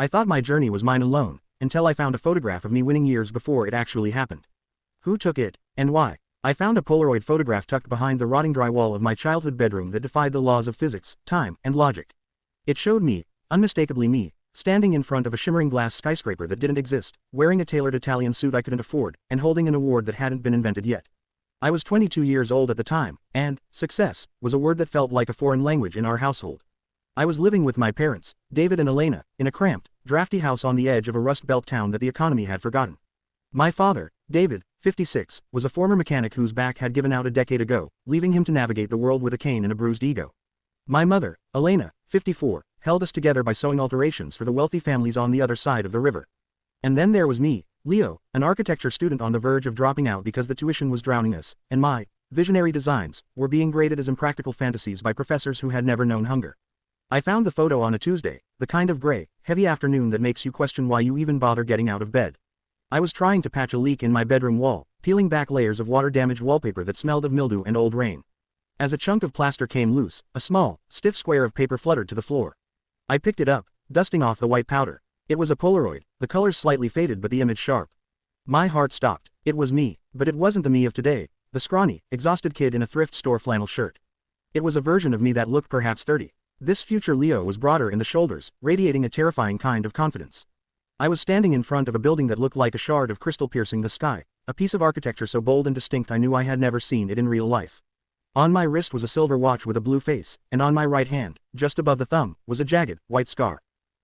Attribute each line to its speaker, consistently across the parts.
Speaker 1: I thought my journey was mine alone, until I found a photograph of me winning years before it actually happened. Who took it, and why? I found a Polaroid photograph tucked behind the rotting drywall of my childhood bedroom that defied the laws of physics, time, and logic. It showed me, unmistakably me, standing in front of a shimmering glass skyscraper that didn't exist, wearing a tailored Italian suit I couldn't afford, and holding an award that hadn't been invented yet. I was 22 years old at the time, and success was a word that felt like a foreign language in our household. I was living with my parents, David and Elena, in a cramped, drafty house on the edge of a Rust Belt town that the economy had forgotten. My father, David, 56, was a former mechanic whose back had given out a decade ago, leaving him to navigate the world with a cane and a bruised ego. My mother, Elena, 54, held us together by sewing alterations for the wealthy families on the other side of the river. And then there was me, Leo, an architecture student on the verge of dropping out because the tuition was drowning us, and my visionary designs were being graded as impractical fantasies by professors who had never known hunger. I found the photo on a Tuesday, the kind of gray, heavy afternoon that makes you question why you even bother getting out of bed. I was trying to patch a leak in my bedroom wall, peeling back layers of water-damaged wallpaper that smelled of mildew and old rain. As a chunk of plaster came loose, a small, stiff square of paper fluttered to the floor. I picked it up, dusting off the white powder. It was a Polaroid, the colors slightly faded but the image sharp. My heart stopped. It was me, but it wasn't the me of today, the scrawny, exhausted kid in a thrift store flannel shirt. It was a version of me that looked perhaps 30. This future Leo was broader in the shoulders, radiating a terrifying kind of confidence. I was standing in front of a building that looked like a shard of crystal piercing the sky, a piece of architecture so bold and distinct I knew I had never seen it in real life. On my wrist was a silver watch with a blue face, and on my right hand, just above the thumb, was a jagged, white scar.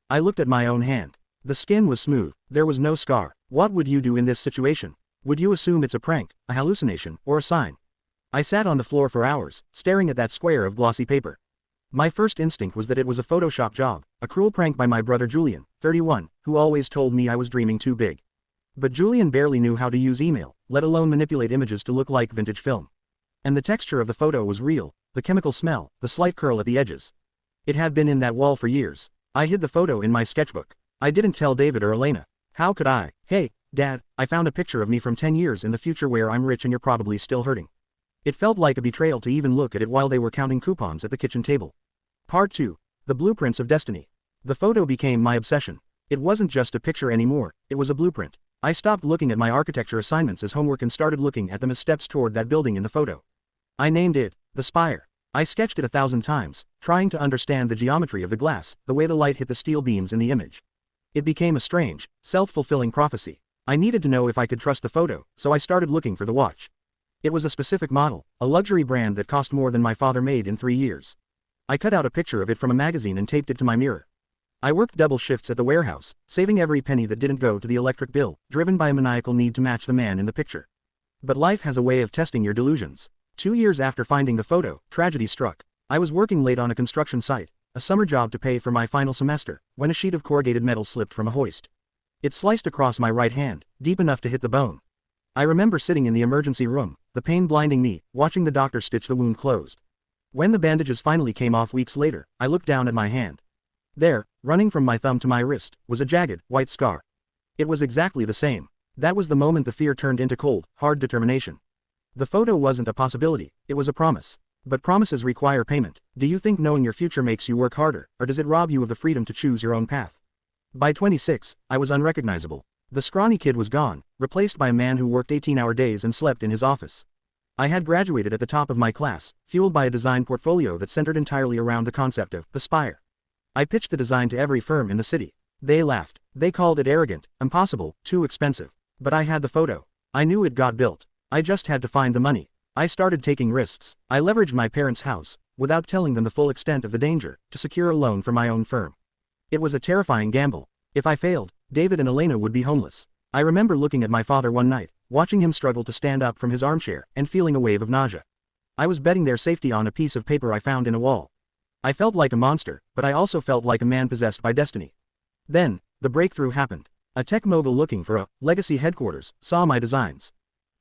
Speaker 1: I looked at my own hand. The skin was smooth, there was no scar. What would you do in this situation? Would you assume it's a prank, a hallucination, or a sign? I sat on the floor for hours, staring at that square of glossy paper. My first instinct was that it was a Photoshop job, a cruel prank by my brother Julian, 31, who always told me I was dreaming too big. But Julian barely knew how to use email, let alone manipulate images to look like vintage film. And the texture of the photo was real, the chemical smell, the slight curl at the edges. It had been in that wall for years. I hid the photo in my sketchbook. I didn't tell David or Elena. How could I? Hey, Dad, I found a picture of me from 10 years in the future where I'm rich and you're probably still hurting. It felt like a betrayal to even look at it while they were counting coupons at the kitchen table. Part 2. The Blueprints of Destiny. The photo became my obsession. It wasn't just a picture anymore, it was a blueprint. I stopped looking at my architecture assignments as homework and started looking at them as steps toward that building in the photo. I named it the Spire. I sketched it 1,000 times, trying to understand the geometry of the glass, the way the light hit the steel beams in the image. It became a strange, self-fulfilling prophecy. I needed to know if I could trust the photo, so I started looking for the watch. It was a specific model, a luxury brand that cost more than my father made in 3 years. I cut out a picture of it from a magazine and taped it to my mirror. I worked double shifts at the warehouse, saving every penny that didn't go to the electric bill, driven by a maniacal need to match the man in the picture. But life has a way of testing your delusions. 2 years after finding the photo, tragedy struck. I was working late on a construction site, a summer job to pay for my final semester, when a sheet of corrugated metal slipped from a hoist. It sliced across my right hand, deep enough to hit the bone. I remember sitting in the emergency room, the pain blinding me, watching the doctor stitch the wound closed. When the bandages finally came off weeks later, I looked down at my hand. There, running from my thumb to my wrist, was a jagged, white scar. It was exactly the same. That was the moment the fear turned into cold, hard determination. The photo wasn't a possibility, it was a promise. But promises require payment. Do you think knowing your future makes you work harder, or does it rob you of the freedom to choose your own path? By 26, I was unrecognizable. The scrawny kid was gone, replaced by a man who worked 18-hour days and slept in his office. I had graduated at the top of my class, fueled by a design portfolio that centered entirely around the concept of the Spire. I pitched the design to every firm in the city. They laughed. They called it arrogant, impossible, too expensive. But I had the photo. I knew it got built. I just had to find the money. I started taking risks. I leveraged my parents' house, without telling them the full extent of the danger, to secure a loan for my own firm. It was a terrifying gamble. If I failed, David and Elena would be homeless. I remember looking at my father one night, watching him struggle to stand up from his armchair, and feeling a wave of nausea. I was betting their safety on a piece of paper I found in a wall. I felt like a monster, but I also felt like a man possessed by destiny. Then, the breakthrough happened. A tech mogul looking for a legacy headquarters saw my designs.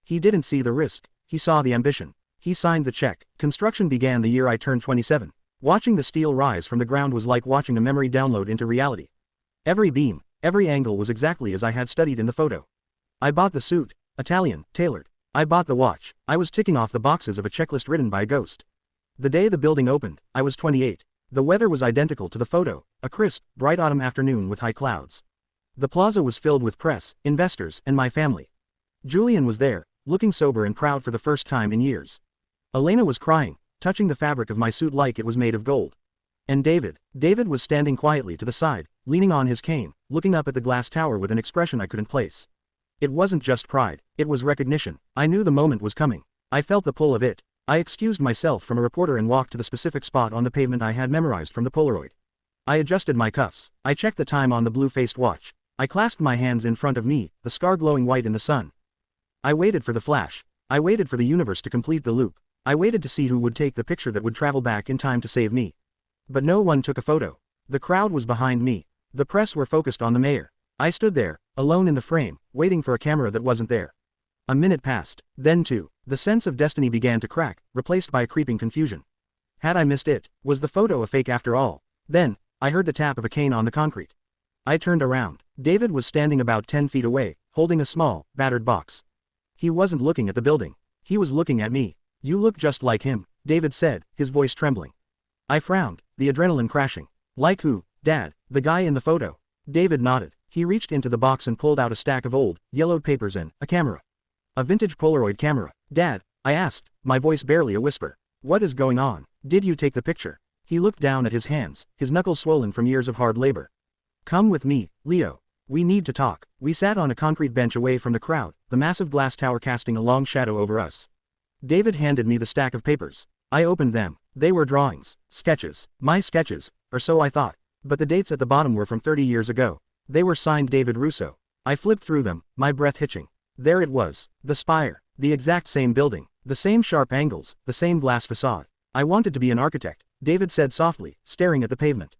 Speaker 1: He didn't see the risk, he saw the ambition. He signed the check. Construction began the year I turned 27. Watching the steel rise from the ground was like watching a memory download into reality. Every beam, every angle was exactly as I had studied in the photo. I bought the suit, Italian, tailored. I bought the watch. I was ticking off the boxes of a checklist written by a ghost. The day the building opened, I was 28. The weather was identical to the photo, a crisp, bright autumn afternoon with high clouds. The plaza was filled with press, investors, and my family. Julian was there, looking sober and proud for the first time in years. Elena was crying, touching the fabric of my suit like it was made of gold. And David was standing quietly to the side, leaning on his cane, looking up at the glass tower with an expression I couldn't place. It wasn't just pride, it was recognition. I knew the moment was coming. I felt the pull of it. I excused myself from a reporter and walked to the specific spot on the pavement I had memorized from the Polaroid. I adjusted my cuffs. I checked the time on the blue-faced watch. I clasped my hands in front of me, the scar glowing white in the sun. I waited for the flash. I waited for the universe to complete the loop. I waited to see who would take the picture that would travel back in time to save me. But no one took a photo. The crowd was behind me. The press were focused on the mayor. I stood there, alone in the frame, waiting for a camera that wasn't there. A minute passed, then two. The sense of destiny began to crack, replaced by a creeping confusion. Had I missed it? Was the photo a fake after all? Then, I heard the tap of a cane on the concrete. I turned around. David was standing about 10 feet away, holding a small, battered box. He wasn't looking at the building. He was looking at me. "You look just like him," David said, his voice trembling. I frowned, the adrenaline crashing. "Like who, Dad?" "The guy in the photo." David nodded. He reached into the box and pulled out a stack of old, yellowed papers and a camera. A vintage Polaroid camera. "Dad," I asked, my voice barely a whisper. "What is going on? Did you take the picture?" He looked down at his hands, his knuckles swollen from years of hard labor. "Come with me, Leo. We need to talk." We sat on a concrete bench away from the crowd, the massive glass tower casting a long shadow over us. David handed me the stack of papers. I opened them. They were drawings, sketches, my sketches, or so I thought. But the dates at the bottom were from 30 years ago. They were signed David Russo. I flipped through them, my breath hitching. There it was, the spire, the exact same building, the same sharp angles, the same glass facade. "I wanted to be an architect," David said softly, staring at the pavement.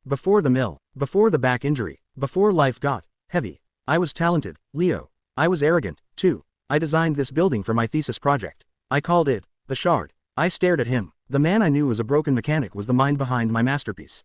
Speaker 1: "Before the mill, before the back injury, before life got heavy. I was talented, Leo. I was arrogant, too. I designed this building for my thesis project. I called it the Shard." I stared at him. The man I knew as a broken mechanic was the mind behind my masterpiece.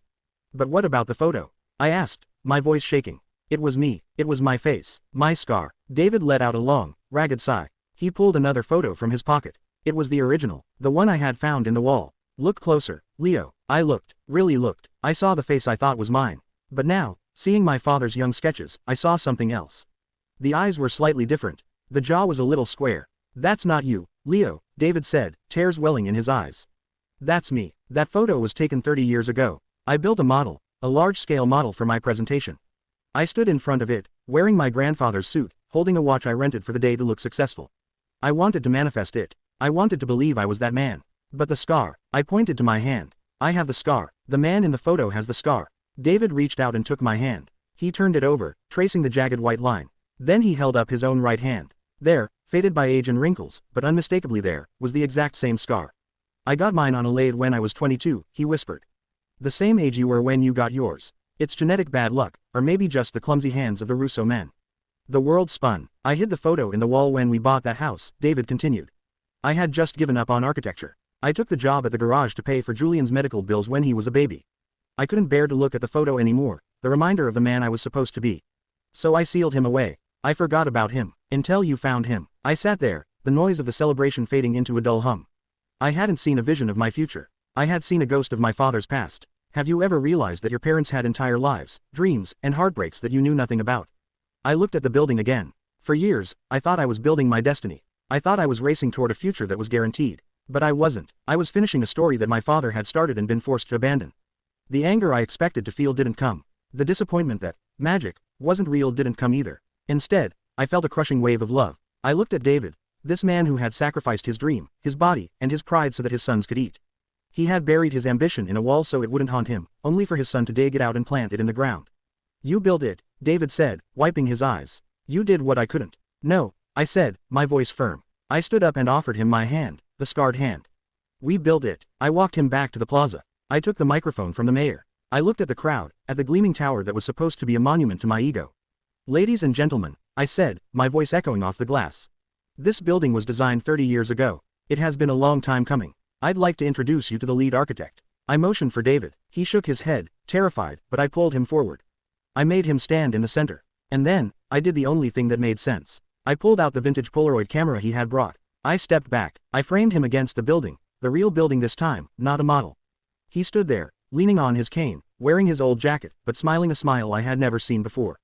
Speaker 1: "But what about the photo?" I asked, my voice shaking. "It was me. It was my face, my scar." David let out a long, ragged sigh. He pulled another photo from his pocket. It was the original, the one I had found in the wall. "Look closer, Leo." I looked, really looked. I saw the face I thought was mine. But now, seeing my father's young sketches, I saw something else. The eyes were slightly different. The jaw was a little square. "That's not you, Leo," David said, tears welling in his eyes. "That's me. That photo was taken 30 years ago. I built a model, a large-scale model for my presentation. I stood in front of it, wearing my grandfather's suit, holding a watch I rented for the day to look successful. I wanted to manifest it. I wanted to believe I was that man. But the scar," I pointed to my hand. "I have the scar. The man in the photo has the scar." David reached out and took my hand. He turned it over, tracing the jagged white line. Then he held up his own right hand. There, faded by age and wrinkles, but unmistakably there, was the exact same scar. "I got mine on a lathe when I was 22, he whispered. "The same age you were when you got yours. It's genetic bad luck, or maybe just the clumsy hands of the Russo men." The world spun. "I hid the photo in the wall when we bought that house," David continued. "I had just given up on architecture. I took the job at the garage to pay for Julian's medical bills when he was a baby. I couldn't bear to look at the photo anymore, the reminder of the man I was supposed to be. So I sealed him away. I forgot about him, until you found him." I sat there, the noise of the celebration fading into a dull hum. I hadn't seen a vision of my future. I had seen a ghost of my father's past. Have you ever realized that your parents had entire lives, dreams, and heartbreaks that you knew nothing about? I looked at the building again. For years, I thought I was building my destiny. I thought I was racing toward a future that was guaranteed. But I wasn't. I was finishing a story that my father had started and been forced to abandon. The anger I expected to feel didn't come. The disappointment that magic wasn't real didn't come either. Instead, I felt a crushing wave of love. I looked at David, this man who had sacrificed his dream, his body, and his pride so that his sons could eat. He had buried his ambition in a wall so it wouldn't haunt him, only for his son to dig it out and plant it in the ground. "You built it," David said, wiping his eyes. "You did what I couldn't." "No," I said, my voice firm. I stood up and offered him my hand, the scarred hand. "We built it." I walked him back to the plaza. I took the microphone from the mayor. I looked at the crowd, at the gleaming tower that was supposed to be a monument to my ego. "Ladies and gentlemen," I said, my voice echoing off the glass. "This building was designed 30 years ago. It has been a long time coming. I'd like to introduce you to the lead architect." I motioned for David. He shook his head, terrified, but I pulled him forward. I made him stand in the center. And then, I did the only thing that made sense. I pulled out the vintage Polaroid camera he had brought. I stepped back. I framed him against the building, the real building this time, not a model. He stood there, leaning on his cane, wearing his old jacket, but smiling a smile I had never seen before.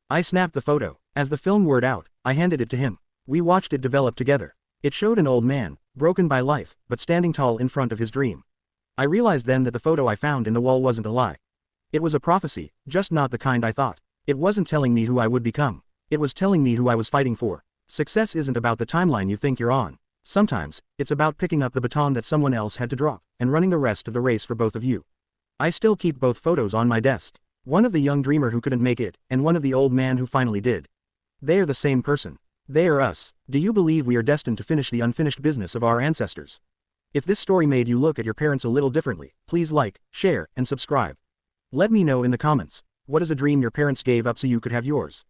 Speaker 1: I snapped the photo. As the film wore out, I handed it to him. We watched it develop together. It showed an old man, broken by life, but standing tall in front of his dream. I realized then that the photo I found in the wall wasn't a lie. It was a prophecy, just not the kind I thought. It wasn't telling me who I would become. It was telling me who I was fighting for. Success isn't about the timeline you think you're on. Sometimes, it's about picking up the baton that someone else had to drop, and running the rest of the race for both of you. I still keep both photos on my desk. One of the young dreamer who couldn't make it, and one of the old man who finally did. They are the same person. They are us. Do you believe we are destined to finish the unfinished business of our ancestors? If this story made you look at your parents a little differently, please like, share, and subscribe. Let me know in the comments. What is a dream your parents gave up so you could have yours?